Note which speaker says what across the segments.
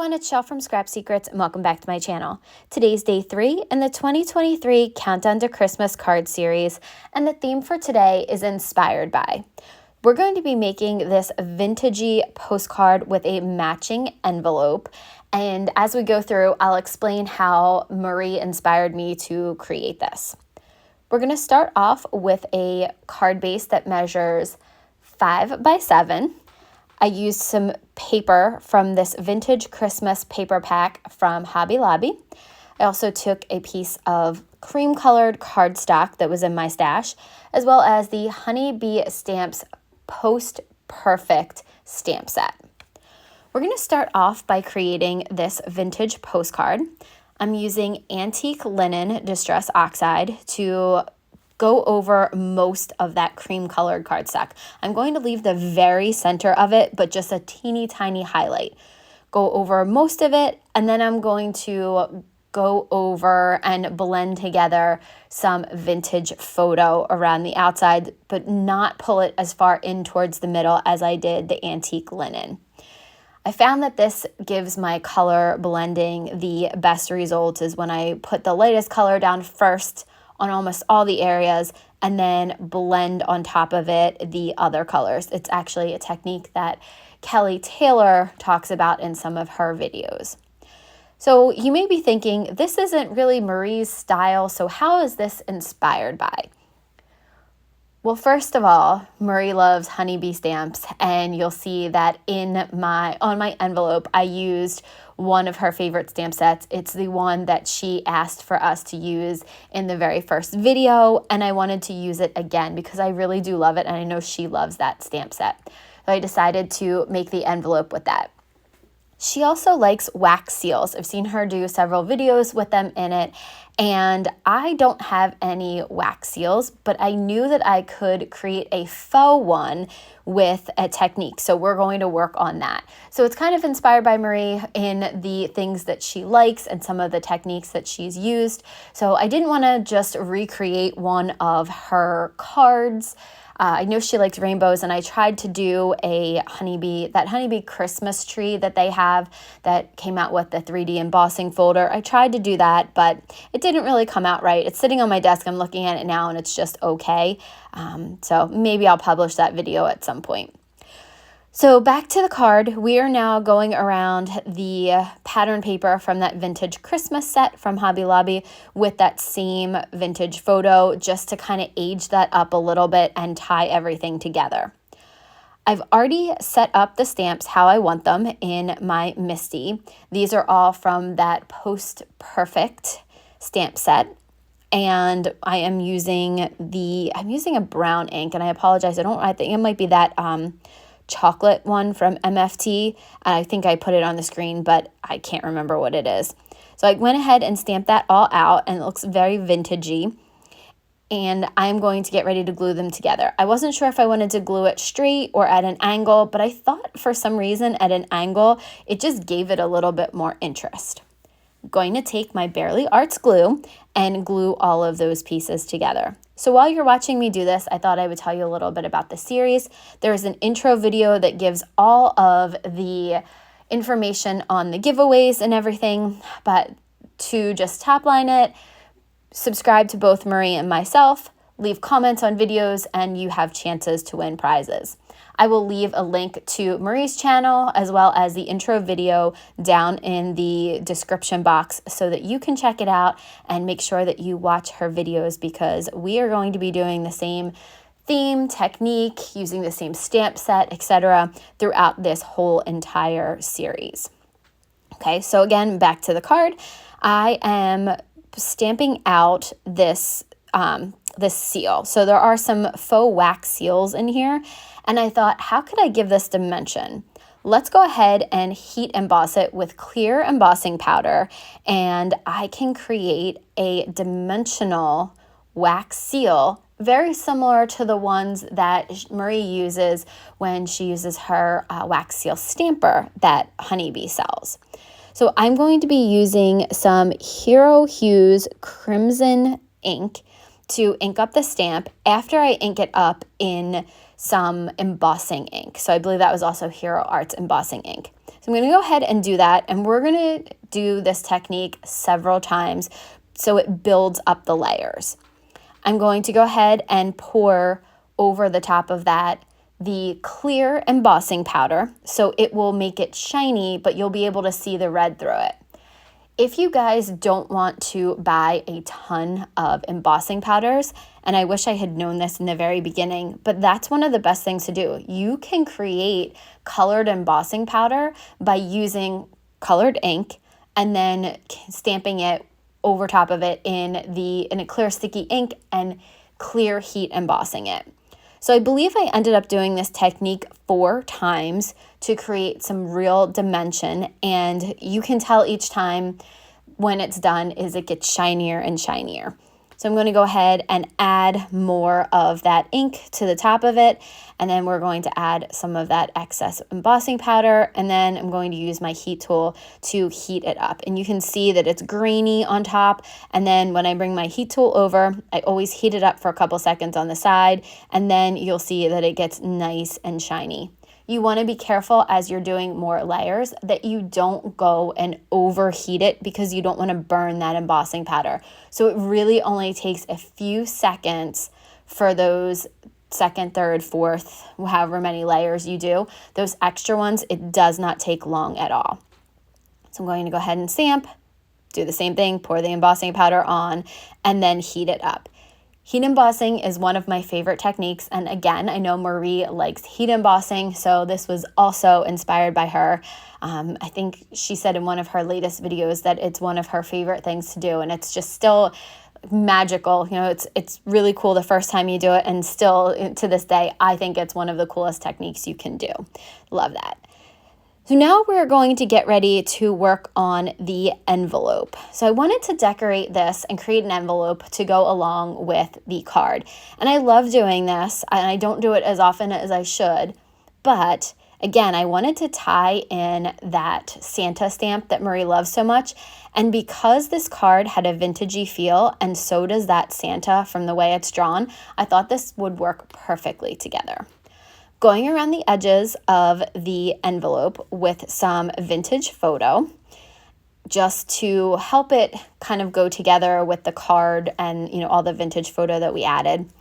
Speaker 1: everyone, it's Shell from Scrap Secrets and welcome back to my channel. Today's day 3 in the 2023 Countdown to Christmas card series, and the theme for today is inspired by. We're going to be making this vintagey postcard with a matching envelope, and as we go through, I'll explain how Marie inspired me to create this. We're going to start off with a card base that measures 5 by 7. I used some paper from this vintage Christmas paper pack from Hobby Lobby. I also took a piece of cream colored cardstock that was in my stash, as well as the Honeybee Stamps Post Perfect stamp set. We're going to start off by creating this vintage postcard. I'm using antique linen distress oxide to go over most of that cream colored cardstock. I'm going to leave the very center of it, but just a teeny tiny highlight. Go over most of it, and then I'm going to go over and blend together some vintage photo around the outside, but not pull it as far in towards the middle as I did the antique linen. I found that this gives my color blending the best results is when I put the lightest color down first on almost all the areas and then blend on top of it the other colors. It's actually a technique that Kelly Taylor talks about in some of her videos. So you may be thinking, this isn't really Marie's style, so how is this inspired by? Well, first of all, Marie loves honeybee stamps, and you'll see that on my envelope, I used one of her favorite stamp sets. It's the one that she asked for us to use in the very first video, and I wanted to use it again because I really do love it, and I know she loves that stamp set. So I decided to make the envelope with that. She also likes wax seals. I've seen her do several videos with them in it, and I don't have any wax seals, but I knew that I could create a faux one with a technique, so we're going to work on that. So it's kind of inspired by Marie in the things that she likes and some of the techniques that she's used. So I didn't want to just recreate one of her cards. I know she likes rainbows, and I tried to do that honeybee Christmas tree that they have that came out with the 3D embossing folder. I tried to do that, but it didn't really come out right. It's sitting on my desk. I'm looking at it now, and it's just okay. So maybe I'll publish that video at some point. So back to the card, we are now going around the pattern paper from that vintage Christmas set from Hobby Lobby with that same vintage photo just to kind of age that up a little bit and tie everything together. I've already set up the stamps how I want them in my MISTI. These are all from that Post Perfect stamp set. And I am using a brown ink, and I apologize. I think it might be that chocolate one from MFT. I think I put it on the screen, but I can't remember what it is. So I went ahead and stamped that all out, and it looks very vintagey. And I'm going to get ready to glue them together. I wasn't sure if I wanted to glue it straight or at an angle, but I thought for some reason at an angle, it just gave it a little bit more interest. I'm going to take my Barely Arts glue and glue all of those pieces together. So while you're watching me do this, I thought I would tell you a little bit about the series. There's an intro video that gives all of the information on the giveaways and everything, but to just top line it, subscribe to both Marie and myself, leave comments on videos, and you have chances to win prizes. I will leave a link to Marie's channel as well as the intro video down in the description box so that you can check it out and make sure that you watch her videos, because we are going to be doing the same theme, technique, using the same stamp set, etc. throughout this whole entire series. Okay, so again, back to the card. I am stamping out this seal. So there are some faux wax seals in here, and I thought, how could I give this dimension? Let's go ahead and heat emboss it with clear embossing powder, and I can create a dimensional wax seal very similar to the ones that Marie uses when she uses her wax seal stamper that Honeybee sells. So I'm going to be using some Hero Hues Crimson ink to ink up the stamp after I ink it up in some embossing ink. So I believe that was also Hero Arts embossing ink. So I'm going to go ahead and do that, and we're going to do this technique several times so it builds up the layers. I'm going to go ahead and pour over the top of that the clear embossing powder so it will make it shiny, but you'll be able to see the red through it. If you guys don't want to buy a ton of embossing powders, and I wish I had known this in the very beginning, but that's one of the best things to do. You can create colored embossing powder by using colored ink and then stamping it over top of it in a clear sticky ink and clear heat embossing it. So I believe I ended up doing this technique 4 times to create some real dimension, and you can tell each time when it's done is it gets shinier and shinier. So I'm going to go ahead and add more of that ink to the top of it, and then we're going to add some of that excess embossing powder, and then I'm going to use my heat tool to heat it up. And you can see that it's grainy on top, and then when I bring my heat tool over, I always heat it up for a couple seconds on the side, and then you'll see that it gets nice and shiny. You want to be careful as you're doing more layers that you don't go and overheat it because you don't want to burn that embossing powder. So it really only takes a few seconds for those second, third, fourth, however many layers you do. Those extra ones, it does not take long at all. So I'm going to go ahead and stamp, do the same thing, pour the embossing powder on, and then heat it up. Heat embossing is one of my favorite techniques, and again, I know Marie likes heat embossing, so this was also inspired by her. I think she said in one of her latest videos that it's one of her favorite things to do, and it's just still magical. You know, it's really cool the first time you do it, and still to this day, I think it's one of the coolest techniques you can do. Love that. So now we're going to get ready to work on the envelope. So I wanted to decorate this and create an envelope to go along with the card. And I love doing this, and I don't do it as often as I should, but again, I wanted to tie in that Santa stamp that Marie loves so much. And because this card had a vintagey feel, and so does that Santa from the way it's drawn, I thought this would work perfectly together. Going around the edges of the envelope with some vintage photo just to help it kind of go together with the card and, you know, all the vintage photo that we added.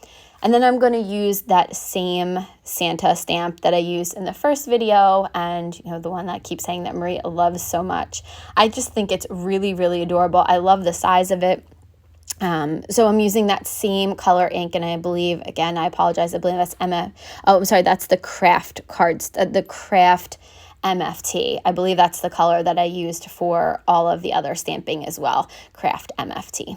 Speaker 1: And then I'm going to use that same Santa stamp that I used in the first video, and, you know, the one that I keep saying that Marie loves so much. I just think it's really, really adorable. I love the size of it. So I'm using that same color ink, and I believe, again, I apologize, I believe that's that's the craft cards, the craft MFT. I believe that's the color that I used for all of the other stamping as well, craft MFT.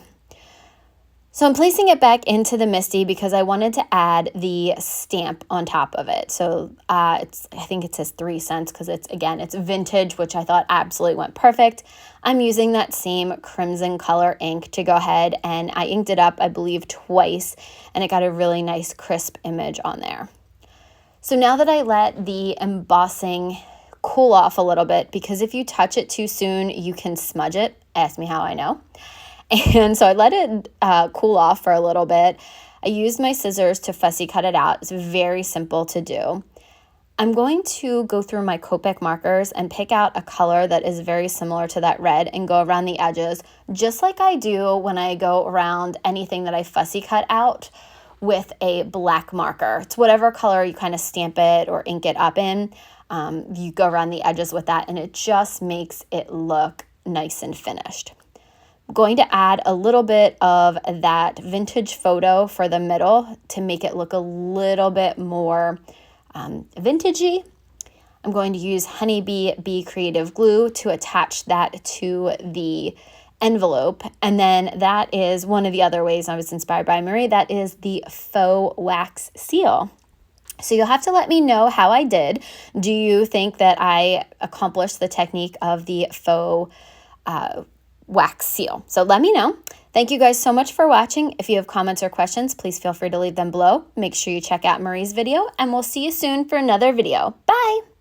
Speaker 1: So I'm placing it back into the MISTI because I wanted to add the stamp on top of it. So I think it says 3 cents because it's vintage, which I thought absolutely went perfect. I'm using that same crimson color ink to go ahead, and I inked it up, I believe, twice, and it got a really nice crisp image on there. So now that I let the embossing cool off a little bit, because if you touch it too soon, you can smudge it. Ask me how I know. And so I let it cool off for a little bit. I used my scissors to fussy cut it out. It's very simple to do. I'm going to go through my Copic markers and pick out a color that is very similar to that red and go around the edges, just like I do when I go around anything that I fussy cut out with a black marker. It's whatever color you kind of stamp it or ink it up in. You go around the edges with that, and it just makes it look nice and finished. I'm going to add a little bit of that vintage photo for the middle to make it look a little bit more vintagey. I'm going to use Honeybee Bee Creative Glue to attach that to the envelope. And then that is one of the other ways I was inspired by Marie. That is the faux wax seal. So you'll have to let me know how I did. Do you think that I accomplished the technique of the faux wax seal? So let me know. Thank you guys so much for watching. If you have comments or questions, please feel free to leave them below. Make sure you check out Marie's video, and we'll see you soon for another video. Bye!